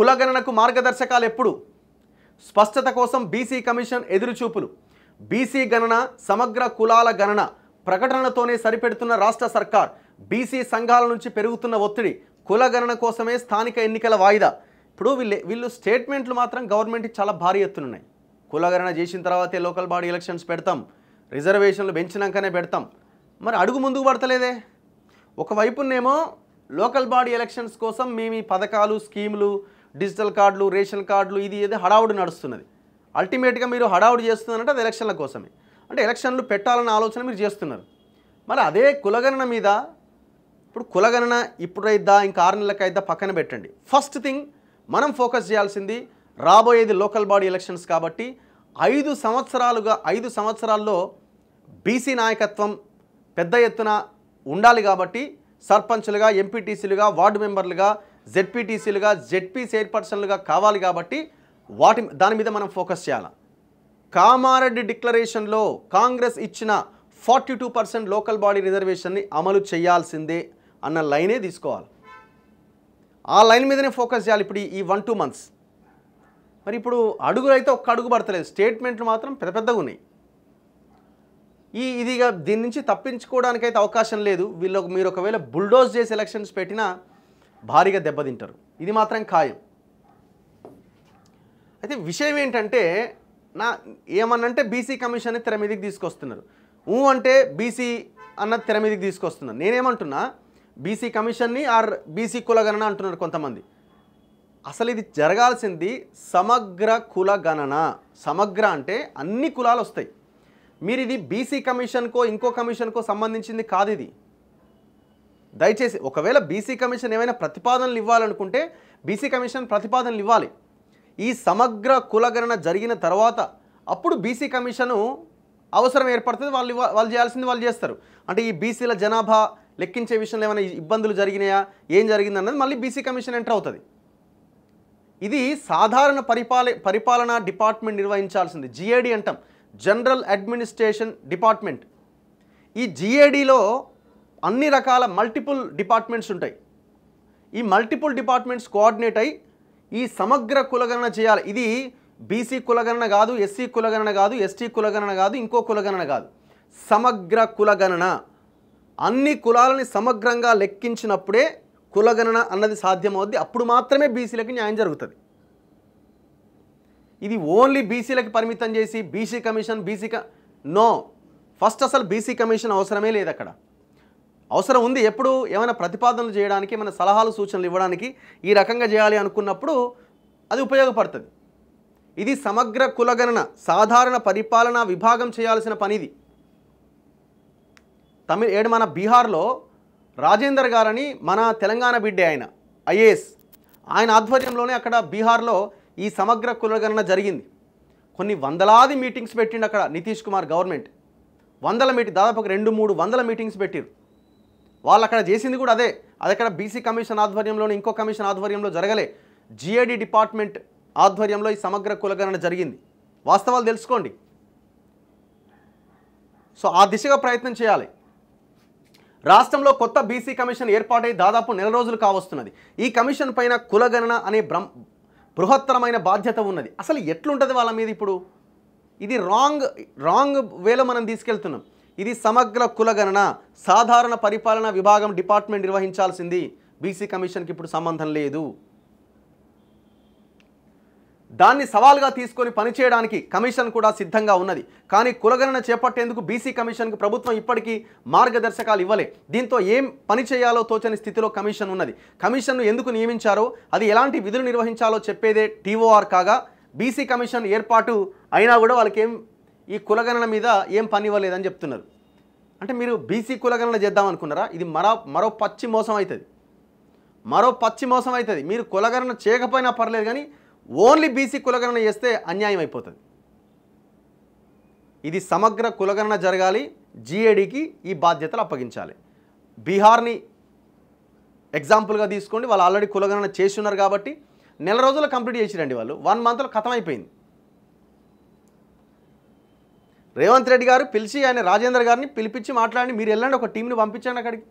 కులగణనకు మార్గదర్శకాలు ఎప్పుడు? స్పష్టత కోసం బీసీ కమిషన్ ఎదురుచూపులు. బీసీ గణన, సమగ్ర కులాల గణన ప్రకటనలతోనే సరిపెడుతున్న రాష్ట్ర సర్కార్. బీసీ సంఘాల నుంచి పెరుగుతున్న ఒత్తిడి. కులగణన కోసమే స్థానిక ఎన్నికల వాయిదా. ఇప్పుడు వీళ్ళు స్టేట్మెంట్లు మాత్రం గవర్నమెంట్కి చాలా భారీ ఎత్తునున్నాయి. కులగణన చేసిన తర్వాతే లోకల్ బాడీ ఎలక్షన్స్ పెడతాం, రిజర్వేషన్లు పెంచినాకనే పెడతాం. మరి అడుగు ముందుకు పడతలేదే. ఒకవైపునేమో లోకల్ బాడీ ఎలక్షన్స్ కోసం మేము ఈ పథకాలు, స్కీములు, డిజిటల్ కార్డులు, రేషన్ కార్డులు ఇది ఏదో హడావుడి నడుస్తున్నది. అల్టిమేట్గా మీరు హడావుడి చేస్తున్నారంటే అది ఎలక్షన్ల కోసమే. అంటే ఎలక్షన్లు పెట్టాలన్న ఆలోచన మీరు చేస్తున్నారు. మరి అదే కులగణన మీద ఇప్పుడు కులగణన ఇప్పుడైద్దా ఇంకా 6 నెలలకైద్దా పక్కన పెట్టండి. ఫస్ట్ థింగ్ మనం ఫోకస్ చేయాల్సింది రాబోయేది లోకల్ బాడీ ఎలక్షన్స్ కాబట్టి 5 సంవత్సరాల్లో బీసీ నాయకత్వం పెద్ద ఎత్తున ఉండాలి. కాబట్టి సర్పంచులుగా, ఎంపీటీసీలుగా, వార్డు మెంబర్లుగా, జెడ్పీటీసీలుగా, జెడ్పీ చైర్పర్సన్లుగా కావాలి. కాబట్టి దాని మీద మనం ఫోకస్ చేయాలి. కామారెడ్డి డిక్లరేషన్లో కాంగ్రెస్ ఇచ్చిన 42% లోకల్ బాడీ రిజర్వేషన్ని అమలు చేయాల్సిందే అన్న లైనే తీసుకోవాలి. ఆ లైన్ మీదనే ఫోకస్ చేయాలి ఇప్పుడు ఈ 1-2 మంత్స్. మరి ఇప్పుడు అడుగులు అయితే ఒక్క అడుగు పడతలేదు. స్టేట్మెంట్లు మాత్రం పెద్ద పెద్దగా ఉన్నాయి. ఇదిగా దీని నుంచి తప్పించుకోవడానికైతే అవకాశం లేదు. మీరు ఒకవేళ బుల్డోజ్ చేసి ఎలక్షన్స్ పెట్టినా భారీగా దెబ్బతింటారు. ఇది మాత్రం ఖాయం. అయితే విషయం ఏంటంటే ఏమన్నంటే బీసీ కమిషన్ని తెర మీదకి తీసుకొస్తున్నారు. అంటే బీసీ అన్నది తెర మీదకి తీసుకొస్తున్నారు. నేనేమంటున్నా బీసీ కమిషన్ని బీసీ కులగణన అంటున్నారు కొంతమంది. అసలు ఇది జరగాల్సింది సమగ్ర కులగణన. సమగ్ర అంటే అన్ని కులాలు వస్తాయి. మీరు ఇది బీసీ కమిషన్కో ఇంకో కమిషన్కో సంబంధించింది కాదు. ఇది దయచేసి ఒకవేళ బీసీ కమిషన్ ఏమైనా ప్రతిపాదనలు ఇవ్వాలనుకుంటే బీసీ కమిషన్ ప్రతిపాదనలు ఇవ్వాలి. ఈ సమగ్ర కులగణన జరిగిన తర్వాత అప్పుడు బీసీ కమిషను అవసరం ఏర్పడుతుంది. వాళ్ళు చేయాల్సింది వాళ్ళు చేస్తారు. అంటే ఈ బీసీల జనాభా లెక్కించే విషయంలో ఏమైనా ఇబ్బందులు జరిగినాయా, ఏం జరిగిందన్నది మళ్ళీ బీసీ కమిషన్ ఎంటర్ అవుతుంది. ఇది సాధారణ పరిపాలనా డిపార్ట్మెంట్ నిర్వహించాల్సింది. జిఏడి అంటాం, జనరల్ అడ్మినిస్ట్రేషన్ డిపార్ట్మెంట్. ఈ జిఏడిలో అన్ని రకాల మల్టిపుల్ డిపార్ట్మెంట్స్ ఉంటాయి. ఈ మల్టిపుల్ డిపార్ట్మెంట్స్ కోఆర్డినేట్ అయ్యి ఈ సమగ్ర కులగణన చేయాలి. ఇది బీసీ కులగణన కాదు, ఎస్సీ కులగణన కాదు, ఎస్టీ కులగణన కాదు, ఇంకో కులగణన కాదు. సమగ్ర కులగణన. అన్ని కులాలని సమగ్రంగా లెక్కించినప్పుడే కులగణన అన్నది సాధ్యమవుద్ది. అప్పుడు మాత్రమే బీసీలకి న్యాయం జరుగుతుంది. ఇది ఓన్లీ బీసీలకి పరిమితం చేసి బీసీ కమిషన్ నో. ఫస్ట్ అసలు బీసీ కమిషన్ అవసరమే లేదు. అక్కడ అవసరం ఉంది ఎప్పుడు ఏమైనా ప్రతిపాదనలు చేయడానికి, ఏమైనా సలహాలు సూచనలు ఇవ్వడానికి ఈ రకంగా చేయాలి అనుకున్నప్పుడు అది ఉపయోగపడుతుంది. ఇది సమగ్ర కులగణన సాధారణ పరిపాలనా విభాగం చేయాల్సిన పనిది. మన బీహార్లో రాజేందర్ గారని మన తెలంగాణ బిడ్డే, ఆయన ఐఏఎస్, ఆయన ఆధ్వర్యంలోనే అక్కడ బీహార్లో ఈ సమగ్ర కులగణన జరిగింది. కొన్ని వందలాది మీటింగ్స్ పెట్టిండు అక్కడ నితీష్ కుమార్ గవర్నమెంట్. దాదాపు 200-300 మీటింగ్స్ పెట్టిరు. వాళ్ళు అక్కడ చేసింది కూడా అదే. అది అక్కడ బీసీ కమిషన్ ఆధ్వర్యంలోనే, ఇంకో కమిషన్ ఆధ్వర్యంలో జరగలే. జిఏడి డిపార్ట్మెంట్ ఆధ్వర్యంలో ఈ సమగ్ర కులగణన జరిగింది. వాస్తవాలు తెలుసుకోండి. సో ఆ దిశగా ప్రయత్నం చేయాలి. రాష్ట్రంలో కొత్త బీసీ కమిషన్ ఏర్పాటై దాదాపు 1 నెల రోజులు కావస్తున్నది. ఈ కమిషన్ పైన కులగణన అనే బృహత్తరమైన బాధ్యత ఉన్నది. అసలు ఎట్లుంటుంది వాళ్ళ మీద? ఇప్పుడు ఇది రాంగ్ వేలో మనం తీసుకెళ్తున్నాం. ఇది సమగ్ర కులగణన సాధారణ పరిపాలనా విభాగం డిపార్ట్మెంట్ నిర్వహించాల్సింది. బీసీ కమిషన్కి ఇప్పుడు సంబంధం లేదు. దాన్ని సవాల్గా తీసుకొని పనిచేయడానికి కమిషన్ కూడా సిద్ధంగా ఉన్నది. కానీ కులగణన చేపట్టేందుకు బీసీ కమిషన్కు ప్రభుత్వం ఇప్పటికీ మార్గదర్శకాలు ఇవ్వలే. దీంతో ఏం పని చేయాలో తోచని స్థితిలో కమిషన్ ఉన్నది. కమిషన్ను ఎందుకు నియమించారో, అది ఎలాంటి విధులు నిర్వహించాలో చెప్పేదే టీఓఆర్ కాగా, బీసీ కమిషన్ ఏర్పాటు అయినా కూడా వాళ్ళకి ఈ కులగణన మీద ఏం పని ఇవ్వలేదని చెప్తున్నారు. అంటే మీరు బీసీ కులగణన చేద్దామనుకున్నారా? ఇది మరో పచ్చి మోసం అవుతుంది. మీరు కులగణన చేయకపోయినా పర్లేదు, కానీ ఓన్లీ బీసీ కులగణన చేస్తే అన్యాయం అయిపోతుంది. ఇది సమగ్ర కులగణన జరగాలి. జిఏడికి ఈ బాధ్యతలు అప్పగించాలి. బీహార్ని ఎగ్జాంపుల్గా తీసుకోండి. వాళ్ళు ఆల్రెడీ కులగణన చేసి ఉన్నారు కాబట్టి 1 నెల రోజులు కంప్లీట్ చేసిరండి. వాళ్ళు 1 మంత్లో ఖతం అయిపోయింది. రేవంత్ రెడ్డి గారు పిలిచి ఆయన రాజేందర్ గారిని పిలిపించి మాట్లాడి, మీరు వెళ్ళండి, ఒక టీంని పంపించండి అక్కడికి.